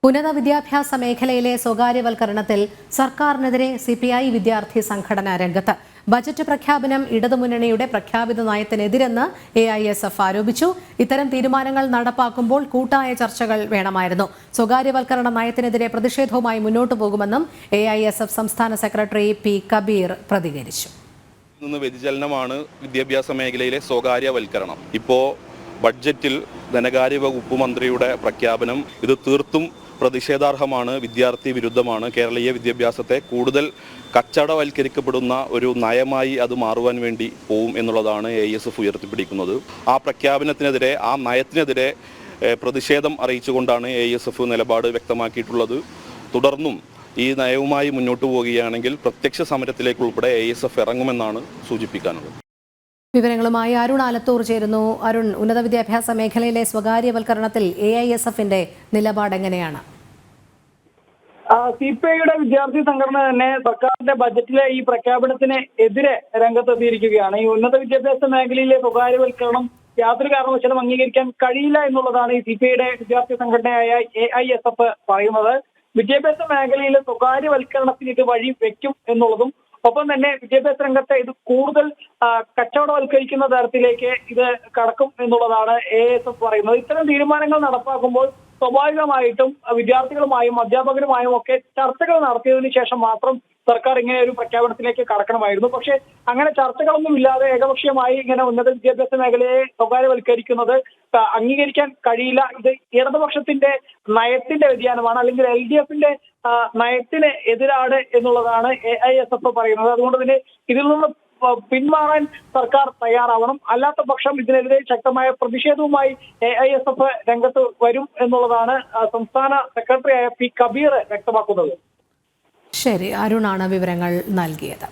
ഉന്നത വിദ്യാഭ്യാസ മേഖലയിലെ സ്വകാര്യവൽക്കരണത്തിൽ സർക്കാരിനെതിരെ സിപിഐ വിദ്യാർത്ഥി സംഘടന രംഗത്ത്. ബജറ്റ് പ്രഖ്യാപനം ഇടതുമുന്നണിയുടെ പ്രഖ്യാപിത നയത്തിനെതിരെന്ന് AISF ആരോപിച്ചു. ഇത്തരം തീരുമാനങ്ങൾ നടപ്പാക്കുമ്പോൾ കൂട്ടായ ചർച്ചകൾ വേണമായിരുന്നു. സ്വകാര്യവൽക്കരണ നയത്തിനെതിരെ പ്രതിഷേധവുമായി മുന്നോട്ടു പോകുമെന്നും AISF സംസ്ഥാന സെക്രട്ടറി P. കബീർ പ്രതികരിച്ചു. വ്യതിചലനമാണ് വിദ്യാഭ്യാസ മേഖലയിലെ സ്വകാര്യവൽക്കരണം. ഇപ്പോൾ ബഡ്ജറ്റിൽ ധനകാര്യ വകുപ്പ് മന്ത്രിയുടെ പ്രഖ്യാപനം ഇത് തീർത്തും പ്രതിഷേധാർഹമാണ്, വിദ്യാർത്ഥി വിരുദ്ധമാണ്. കേരളീയ വിദ്യാഭ്യാസത്തെ കൂടുതൽ കച്ചവടവൽക്കരിക്കപ്പെടുന്ന ഒരു നയമായി അത് മാറുവാൻ വേണ്ടി പോവും എന്നുള്ളതാണ് AISF ഉയർത്തിപ്പിടിക്കുന്നത്. ആ പ്രഖ്യാപനത്തിനെതിരെ, ആ നയത്തിനെതിരെ പ്രതിഷേധം അറിയിച്ചുകൊണ്ടാണ് AISF നിലപാട് വ്യക്തമാക്കിയിട്ടുള്ളത്. തുടർന്നും ഈ നയവുമായി മുന്നോട്ട് പോവുകയാണെങ്കിൽ പ്രത്യക്ഷ സമരത്തിലേക്ക് ഉൾപ്പെടെ AISF ഇറങ്ങുമെന്നാണ് സൂചിപ്പിക്കാനുള്ളത്. വിവരങ്ങളുമായി അരുൺ ആലത്തൂർ ചേരുന്നു. അരുൺ, ഉന്നത വിദ്യാഭ്യാസ മേഖലയിലെ സ്വകാര്യവൽക്കരണത്തിൽ AISFന്റെ നിലപാട് എങ്ങനെയാണ്? സിപിഐയുടെ വിദ്യാർത്ഥി സംഘടന തന്നെ സർക്കാരിന്റെ ബജറ്റിലെ ഈ പ്രഖ്യാപനത്തിന് എതിരെ രംഗത്തെത്തിയിരിക്കുകയാണ്. ഈ ഉന്നത വിദ്യാഭ്യാസ മേഖലയിലെ സ്വകാര്യവൽക്കരണം യാതൊരു കാരണവശാലും അംഗീകരിക്കാൻ കഴിയില്ല എന്നുള്ളതാണ് ഈ സിപിഐയുടെ വിദ്യാർത്ഥി സംഘടനയായ AISF പറയുന്നത്. വിദ്യാഭ്യാസ മേഖലയിലെ സ്വകാര്യവൽക്കരണത്തിന് ഇത് വഴി വെക്കും എന്നുള്ളതും, ഒപ്പം തന്നെ വിദ്യാഭ്യാസ രംഗത്തെ ഇത് കൂടുതൽ കച്ചവടവൽക്കരിക്കുന്ന തരത്തിലേക്ക് ഇത് കടക്കും എന്നുള്ളതാണ് AISF പറയുന്നത്. ഇത്തരം തീരുമാനങ്ങൾ നടപ്പാക്കുമ്പോൾ സ്വാഭാവികമായിട്ടും വിദ്യാർത്ഥികളുമായും അധ്യാപകരുമായും ഒക്കെ ചർച്ചകൾ നടത്തിയതിനു ശേഷം മാത്രം സർക്കാർ ഇങ്ങനെ ഒരു പ്രഖ്യാപനത്തിലേക്ക് കടക്കണമായിരുന്നു. പക്ഷേ അങ്ങനെ ചർച്ചകളൊന്നും ഇല്ലാതെ ഏകപക്ഷീയമായി ഇങ്ങനെ ഉന്നത വിദ്യാഭ്യാസ മേഖലയെ സ്വകാര്യവൽക്കരിക്കുന്നത് അംഗീകരിക്കാൻ കഴിയില്ല. ഇത് ഇടതുപക്ഷത്തിന്റെ നയത്തിന്റെ വ്യതിയാനമാണ്, അല്ലെങ്കിൽ LDFന്റെ നയത്തിന് എതിരാണ് എന്നുള്ളതാണ് AISF പറയുന്നത്. അതുകൊണ്ട് തന്നെ ഇതിൽ നിന്ന് പിന്മാറാൻ സർക്കാർ തയ്യാറാവണം. അല്ലാത്ത പക്ഷം ഇതിനെതിരെ ശക്തമായ പ്രതിഷേധവുമായി AISF രംഗത്ത് വരും എന്നുള്ളതാണ് സംസ്ഥാന സെക്രട്ടറിയായ P. കബീർ വ്യക്തമാക്കുന്നത്. ശരി, അരുണാണ് വിവരങ്ങൾ നൽകിയത്.